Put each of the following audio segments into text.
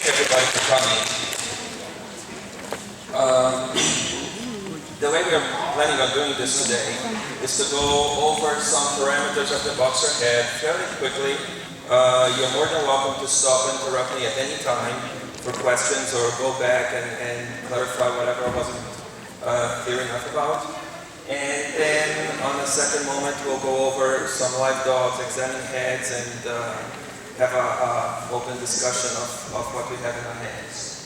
everybody for coming. The way we are planning on doing this today is to go over some parameters of the BOXER head fairly quickly. You're more than welcome to stop and interrupt me at any time for questions or go back and clarify whatever I wasn't clear enough about. And then on the second moment we'll go over some live dogs, examine heads, and have an open discussion of what we have in our hands.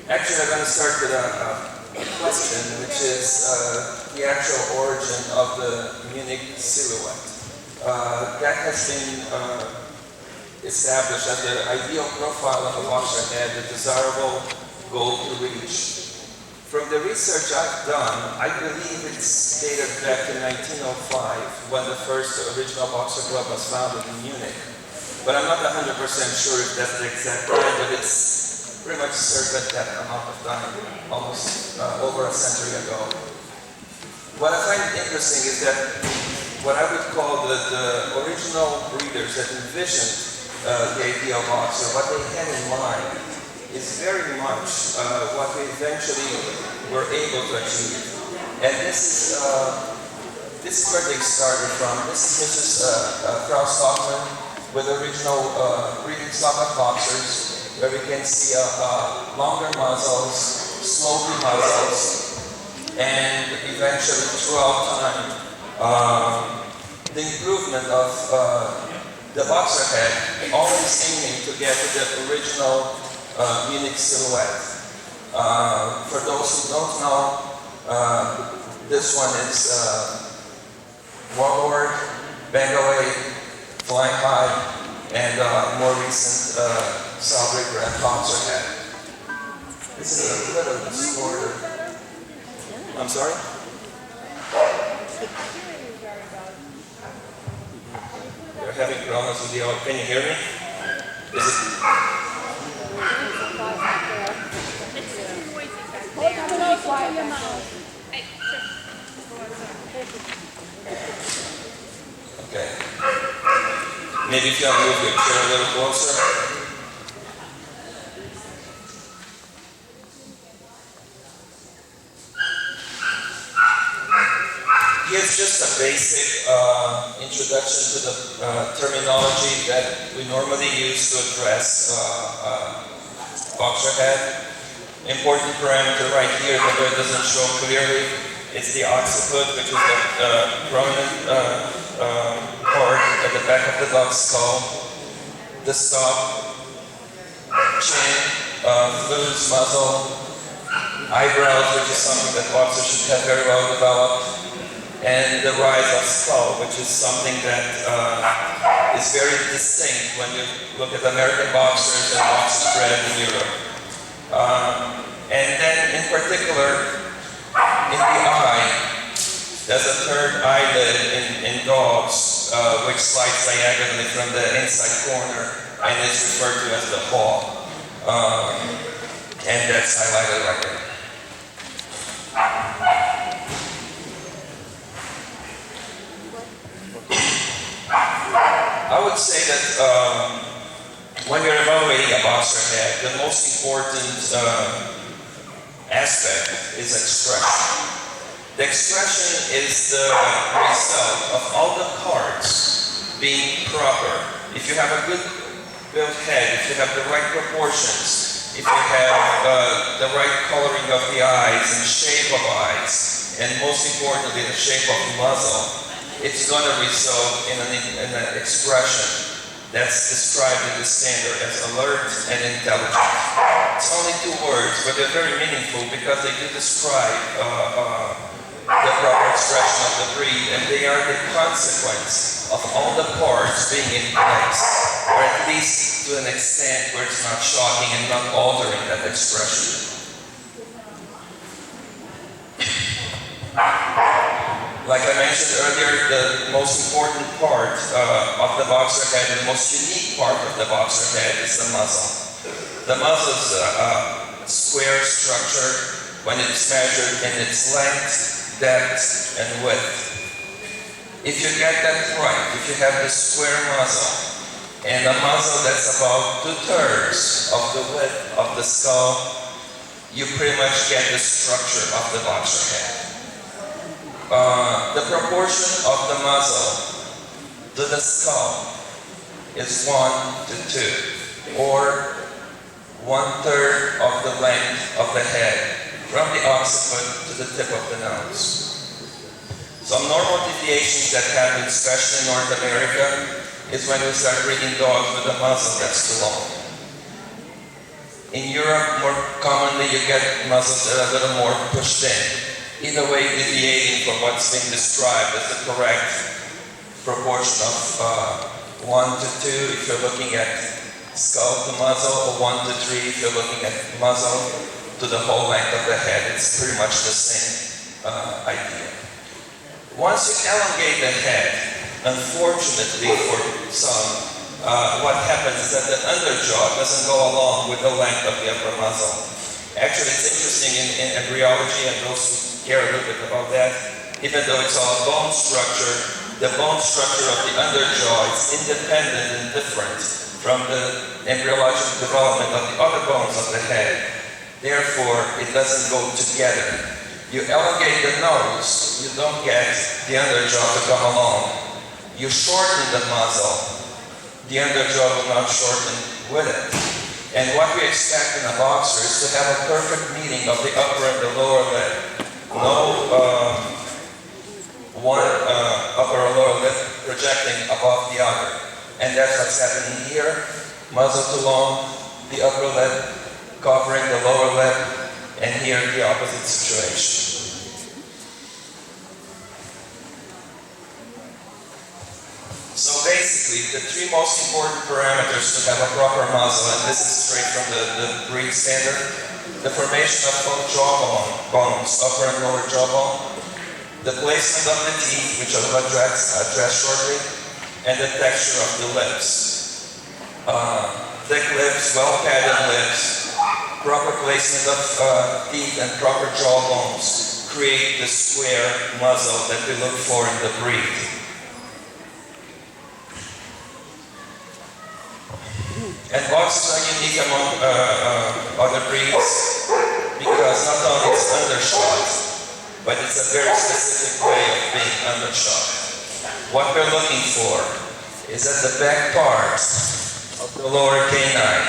Actually, I'm going to start with a question, which is the actual origin of the Munich silhouette. That has been established as the ideal profile of a BOXER head, the desirable goal to reach. From the research I've done, I believe it's dated back to 1905, when the first original BOXER club was founded in Munich. But I'm not 100% sure if that's the exact time, but it's pretty much circa that amount of time, almost over a century ago. What I find interesting is that what I would call the original breeders that envisioned the ideal BOXER, what they had in mind is very much what we eventually were able to achieve. And this is where they started from. This is Mrs. Frau Stockman with original breeding stock of BOXERs, where we can see longer muzzles, sloping muzzles, and eventually throughout time, the improvement of the BOXER head, always aiming to get to the original Munich silhouette. For those who don't know, this one is Warlord, Bangalore, Flying High, and more recent Salbreaker and BOXER head. This is a little distorted. I'm sorry? You're having problems with the audio. Can you hear me? Is it? Okay. Maybe if you want to move your chair a little closer. Here's just a basic introduction to the terminology that we normally use to address BOXER head. Important parameter right here that it doesn't show clearly is the occiput, which is the prominent part at the back of the dog's skull. The stop, chin, flues, muzzle, eyebrows, which is something that BOXERs should have very well developed, and the rise of skull, which is something that is very distinct when you look at American BOXERs and BOXERs bred in Europe. And then in particular, in the eye, there's a third eyelid in dogs, which slides diagonally from the inside corner and is referred to as the paw. And that's highlighted right there. I would say that when you're evaluating a BOXER head, the most important aspect is expression. The expression is the result of all the parts being proper. If you have a good built head, if you have the right proportions, if you have the right coloring of the eyes and shape of eyes, and most importantly the shape of the muzzle, it's going to result in an expression that's described in the standard as alert and intelligent. It's only two words, but they're very meaningful because they do describe the proper expression of the breed, and they are the consequence of all the parts being in place, or at least to an extent where it's not shocking and not altering that expression. Like I mentioned earlier, the most important part of the boxer head, the most unique part of the boxer head is the muzzle. The muzzle is a square structure when it's measured in its length, depth, and width. If you get that right, if you have the square muzzle, and a muzzle that's about 2/3 of the width of the skull, you pretty much get the structure of the boxer head. The proportion of the muzzle to the skull is 1 to 2, or 1/3 of the length of the head from the occiput to the tip of the nose. Some normal deviations that happen, especially in North America, is when we start breeding dogs with a muzzle that's too long. In Europe, more commonly you get muzzles that are a little more pushed in. Either way, deviating from what's being described as the correct proportion of 1 to 2 if you're looking at skull to muzzle, or 1 to 3 if you're looking at muzzle to the whole length of the head. It's pretty much the same idea. Once you elongate the head, unfortunately for some, what happens is that the underjaw doesn't go along with the length of the upper muzzle. Actually, it's interesting in embryology, and those who care a little bit about that, even though it's all bone structure, the bone structure of the underjaw is independent and different from the embryological development of the other bones of the head. Therefore, it doesn't go together. You elongate the nose, you don't get the underjaw to come along. You shorten the muzzle, the underjaw will not shorten with it. And what we expect in a boxer is to have a perfect meeting of the upper and the lower lip. No one upper or lower lip projecting above the other. And that's what's happening here. Muzzle too long, the upper lip covering the lower lip, and here the opposite situation. So basically, the three most important parameters to have a proper muzzle, and this is straight from the breed standard: the formation of both bones, upper and lower jawbone, the placement of the teeth, which I will address shortly, and the texture of the lips. Thick lips, well-padded lips, proper placement of teeth and proper jawbones create the square muzzle that we look for in the breed. And boxers are unique among other breeds because not only it's undershot, but it's a very specific way of being undershot. What we're looking for is that the back part of the lower canine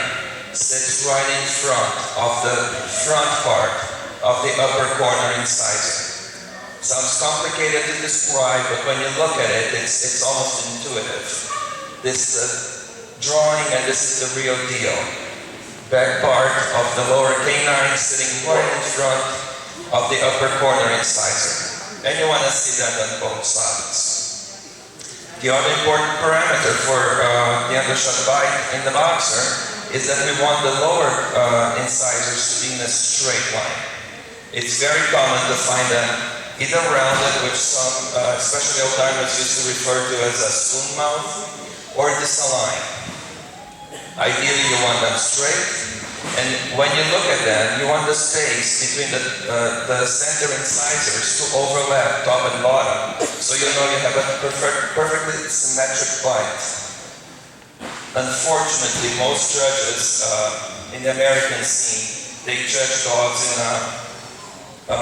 sits right in front of the front part of the upper corner incisor. Sounds complicated to describe, but when you look at it, it's almost intuitive. This drawing, and this is the real deal. Back part of the lower canine sitting right in front of the upper corner incisor. And you want to see that on both sides. The other important parameter for the undershot bite in the boxer is that we want the lower incisors to be in a straight line. It's very common to find them either rounded, which some, especially old timers, used to refer to as a spoon mouth, or disaligned. Ideally, you want them straight, and when you look at them, you want the space between the center incisors to overlap top and bottom, so you know you have a perfectly symmetric bite. Unfortunately, most judges in the American scene, they judge dogs in a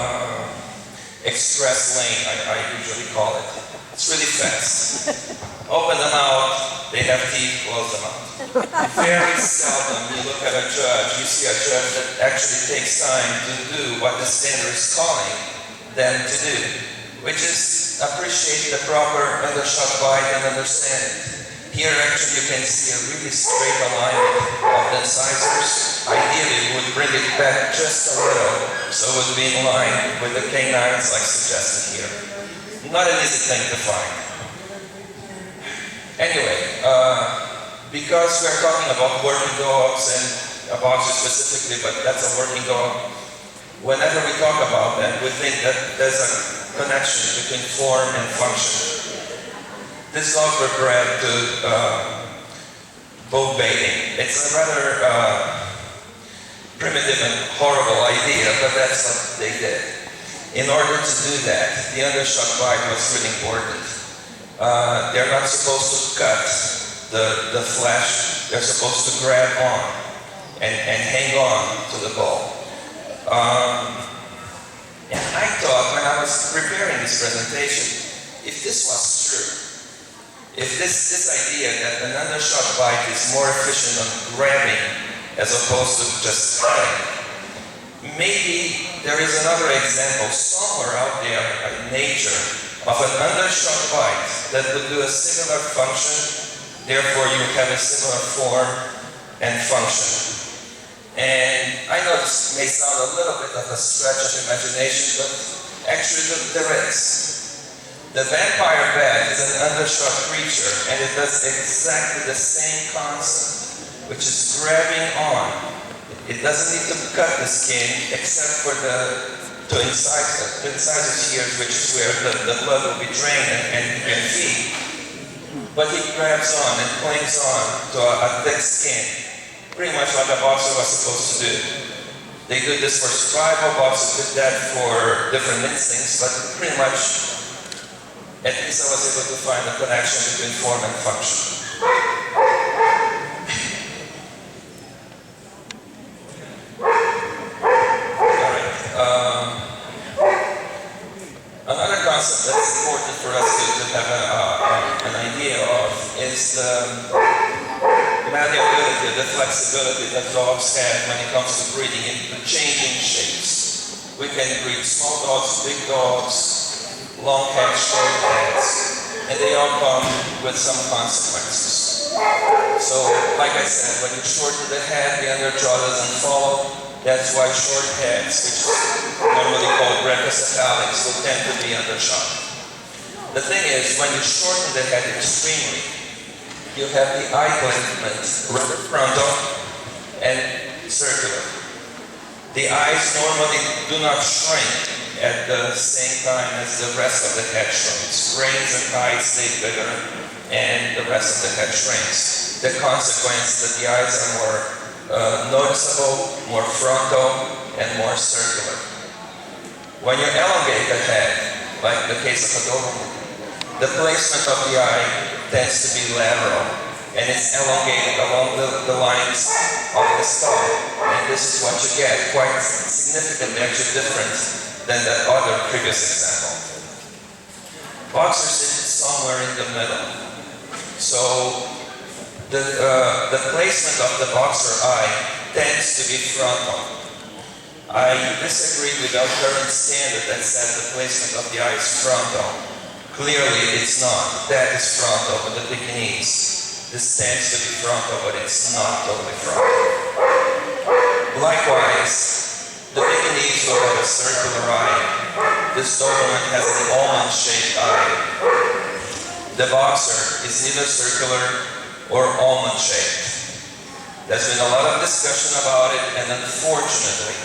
express lane, I usually call it. It's really fast. Open them out, they have teeth, close them out. Very seldom you look at a judge, you see a judge that actually takes time to do what the standard is calling them to do, which is appreciate the proper undershot bite and understand it. Here actually you can see a really straight alignment of the incisors. Ideally we would bring it back just a little so it would be in line with the canines like suggested here. Not an easy thing to find. Anyway, because we're talking about working dogs and a boxer specifically, but that's a working dog, whenever we talk about them, we think that there's a connection between form and function. These dogs were bred to bow baiting. It's a rather primitive and horrible idea, but that's what they did. In order to do that, the undershot bite was really important. They're not supposed to cut the flesh, they're supposed to grab on and hang on to the bow. And I thought when I was preparing this presentation, if this was true, if this idea that an undershot bite is more efficient on grabbing as opposed to just cutting, maybe there is another example somewhere out there in nature of an undershot bite that would do a similar function, therefore you have a similar form and function. And I know this may sound a little bit of a stretch of imagination, but actually there is. The vampire bat is an undershot creature, and it does exactly the same concept, which is grabbing on. It doesn't need to cut the skin except for to incise its ears, which is where the blood will be drained and feed. But he grabs on and clings on to a thick skin, pretty much like a boxer was supposed to do. They do this for survival, boxers did that for different instincts, but pretty much, at least I was able to find a connection between form and function. Another concept that's important for us to have an idea of is the malleability, the flexibility that dogs have when it comes to breeding into changing shapes. We can breed small dogs, big dogs, long heads, short heads, and they all come with some consequences. So, like I said, when you shorten the head, the underjaw doesn't follow. That's why short heads, which is normally called brachycephalics, will tend to be undershot. The thing is, when you shorten the head extremely, you have the eye placement rather frontal and circular. The eyes normally do not shrink at the same time as the rest of the head shrinks. Brains and eyes stay bigger, and the rest of the head shrinks. The consequence is that the eyes are more noticeable, more frontal, and more circular. When you elongate the head, like the case of a Doberman, the placement of the eye tends to be lateral, and it's elongated along the lines of the skull. And this is what you get, quite significantly actually different than that other previous example. Boxer sits somewhere in the middle. So the placement of the boxer eye tends to be frontal. I disagree with our current standard that says the placement of the eye is frontal. Clearly it's not. That is frontal with the Pekingese. This tends to be frontal, but it's not totally frontal. Likewise, the Pekingese will have a circular eye. This Doberman has an almond-shaped eye. The boxer is neither circular or almond-shaped. There's been a lot of discussion about it, and unfortunately,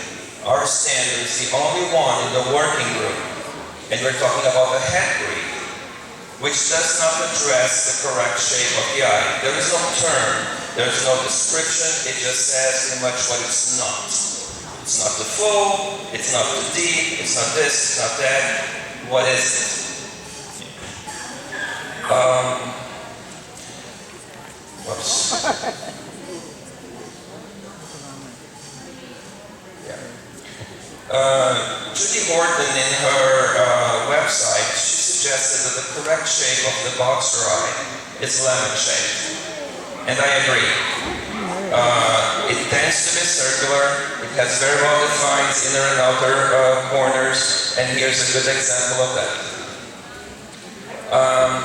our standard is the only one in the working group, and we're talking about the head breed, which does not address the correct shape of the eye. There is no term, there is no description, it just says pretty much what it's not. It's not too full, it's not too deep, it's not this, it's not that. What is it? Whoops. Judy Horton, in her website, she suggested that the correct shape of the boxer eye is lemon-shaped. And I agree. It tends to be circular, it has very well-defined inner and outer corners, and here's a good example of that.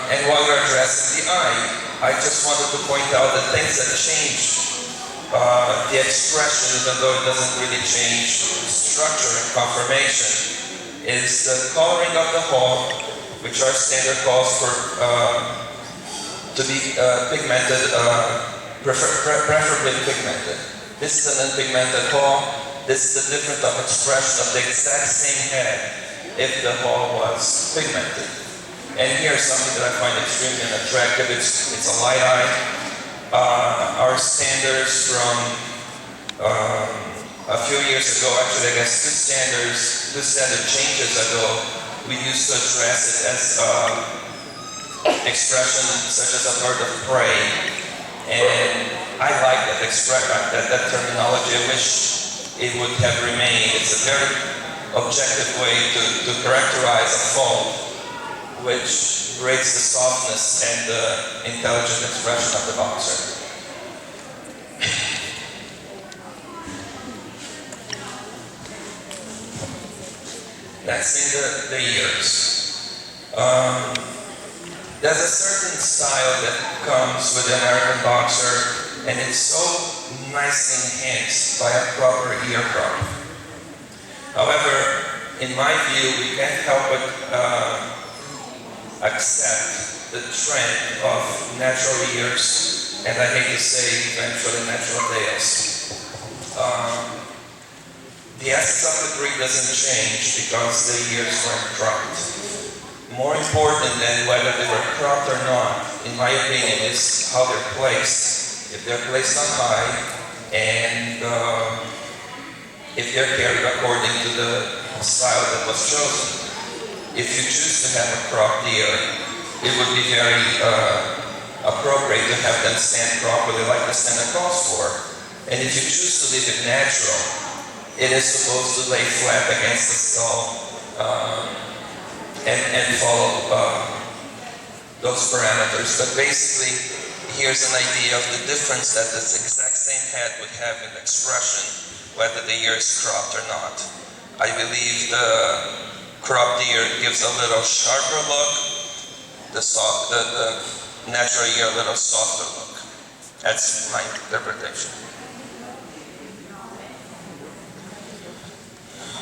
And while we're addressing the eye, I just wanted to point out the things that change the expression, even though it doesn't really change structure and conformation, is the coloring of the paw, which our standard calls for to be pigmented, preferably pigmented. This is an unpigmented paw. This is the difference of expression of the exact same head, if the haw was pigmented. And here's something that I find extremely unattractive. It's a light eye. Our standards from a few years ago, actually I guess two standard changes ago, we used to address it as expression such as a bird of prey. And I like that expression, that terminology. I wish it would have remained. It's a very objective way to characterize a fault, which breaks the softness and the intelligent expression of the boxer. Next thing, the ears. There's a certain style that comes with the American boxer, and it's so nicely enhanced by a proper ear crop. However, in my view, we can't help but accept the trend of natural ears, and I hate to say eventually natural tails. The essence of the breed doesn't change because the ears weren't cropped. More important than whether they were cropped or not, in my opinion, is how they're placed. If they're placed on high, and if they're carried according to the style that was chosen. If you choose to have a cropped ear, it would be very appropriate to have them stand properly like the Santa calls for. And if you choose to leave it natural, it is supposed to lay flat against the skull and follow those parameters. But basically, here's an idea of the difference that this exact same head would have in expression, whether the ear is cropped or not. I believe the cropped ear gives a little sharper look, the natural ear a little softer look. That's my interpretation.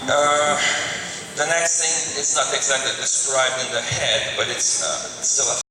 The next thing is not exactly described in the head, but it's still a